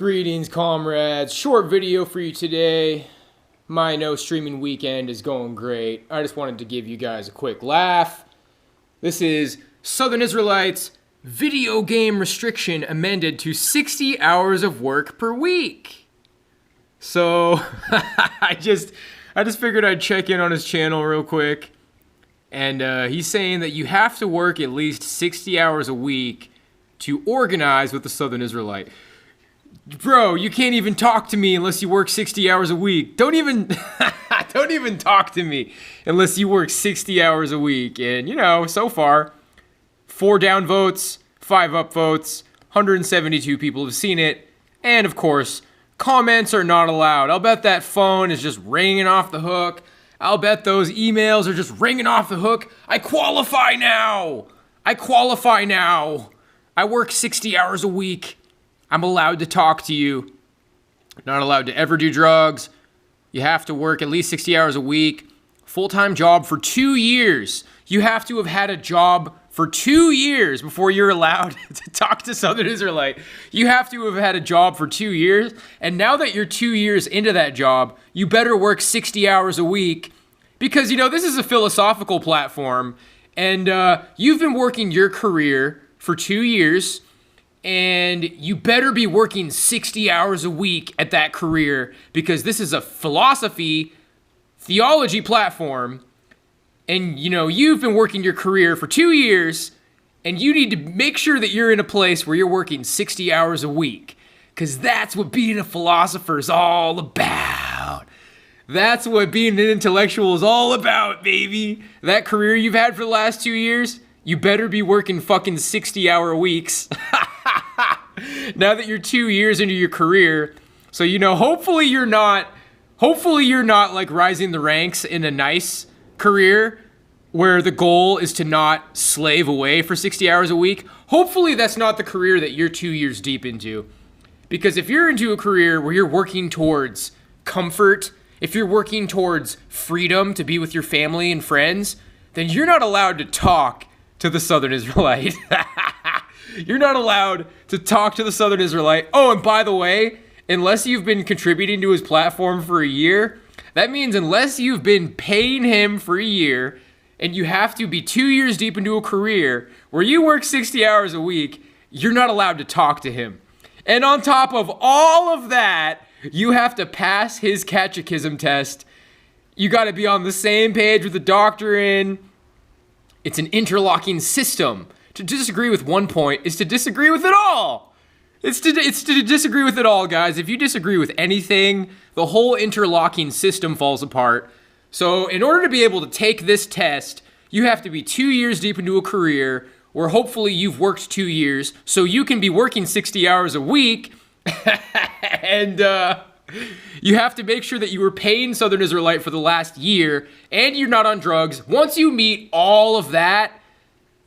Greetings, comrades. Short video for you today. My no streaming weekend is going great. I just wanted to give you guys a quick laugh. This is Southern Israelites video game restriction amended to 60 hours of work per week. So I just figured I'd check in on his channel real quick. And he's saying that you have to work at least 60 hours a week to organize with the Southern Israelite. Bro, you can't even talk to me unless you work 60 hours a week. Don't even talk to me unless you work 60 hours a week. And, you know, so far, 4 down votes, 5 up votes, 172 people have seen it. And, of course, comments are not allowed. I'll bet that phone is just ringing off the hook. I'll bet those emails are just ringing off the hook. I qualify now. I work 60 hours a week. I'm allowed to talk to you. Not allowed to ever do drugs. You have to work at least 60 hours a week. Full-time job for 2 years. You have to have had a job for 2 years before you're allowed to talk to Southern Israelite. You have to have had a job for 2 years. And now that you're 2 years into that job, you better work 60 hours a week. Because, you know, this is a philosophical platform. And you've been working your career for 2 years. And you better be working 60 hours a week at that career, because this is a theology platform. And, you know, you've been working your career for 2 years, and you need to make sure that you're in a place where you're working 60 hours a week, because that's what being a philosopher is all about. That's what being an intellectual is all about, baby. That career you've had for the last 2 years, you better be working fucking 60-hour weeks. Now that you're 2 years into your career. So, you know, hopefully you're not like rising the ranks in a nice career where the goal is to not slave away for 60 hours a week. Hopefully that's not the career that you're 2 years deep into. Because if you're into a career where you're working towards comfort, if you're working towards freedom to be with your family and friends, then you're not allowed to talk to the Southern Israelite. You're not allowed to talk to the Southern Israelite. Oh, and by the way, unless you've been contributing to his platform for a year, that means unless you've been paying him for a year, and you have to be 2 years deep into a career where you work 60 hours a week, you're not allowed to talk to him. And on top of all of that, you have to pass his catechism test. You got to be on the same page with the doctrine. It's an interlocking system. To disagree with one point is to disagree with it all. It's to disagree with it all, guys. If you disagree with anything, the whole interlocking system falls apart. So in order to be able to take this test, you have to be 2 years deep into a career where hopefully you've worked 2 years so you can be working 60 hours a week. And you have to make sure that you were paying Southern Israelite for the last year and you're not on drugs. Once you meet all of that,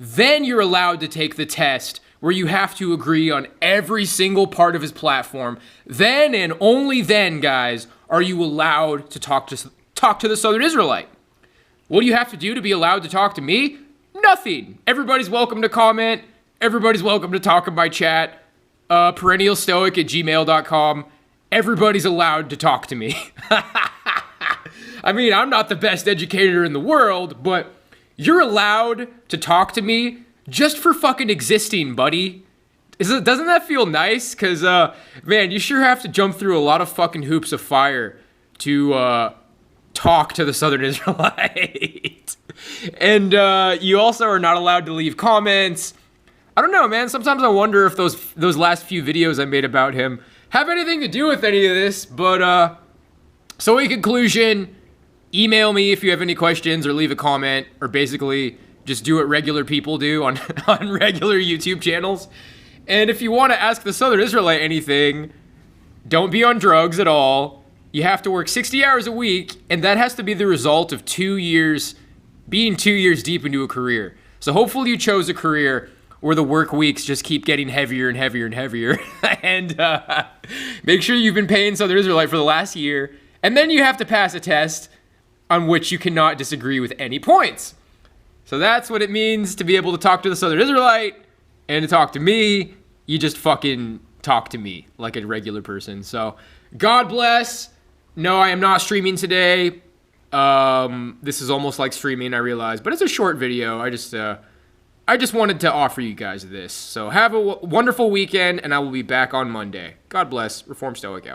then you're allowed to take the test where you have to agree on every single part of his platform. Then and only then, guys, are you allowed to talk to the Southern Israelite. What do you have to do to be allowed to talk to me? Nothing. Everybody's welcome to comment. Everybody's welcome to talk in my chat. perennialstoic@gmail.com. Everybody's allowed to talk to me. I mean, I'm not the best educator in the world, but you're allowed to talk to me just for fucking existing, buddy. Doesn't that feel nice? Because, man, you sure have to jump through a lot of fucking hoops of fire to talk to the Southern Israelite. And you also are not allowed to leave comments. I don't know, man. Sometimes I wonder if those last few videos I made about him have anything to do with any of this. But, so in conclusion, email me if you have any questions or leave a comment, or basically just do what regular people do on regular YouTube channels. And if you want to ask the Southern Israelite anything, don't be on drugs at all. You have to work 60 hours a week, and that has to be the result of 2 years, being 2 years deep into a career. So hopefully you chose a career where the work weeks just keep getting heavier and heavier and heavier. And make sure you've been paying Southern Israelite for the last year, and then you have to pass a test on which you cannot disagree with any points. So that's what it means to be able to talk to the Southern Israelite, and to talk to me, you just fucking talk to me like a regular person. So God bless. No, I am not streaming today. This is almost like streaming, I realize, but it's a short video. I just wanted to offer you guys this. So have a wonderful weekend, and I will be back on Monday. God bless. Reform Stoic out.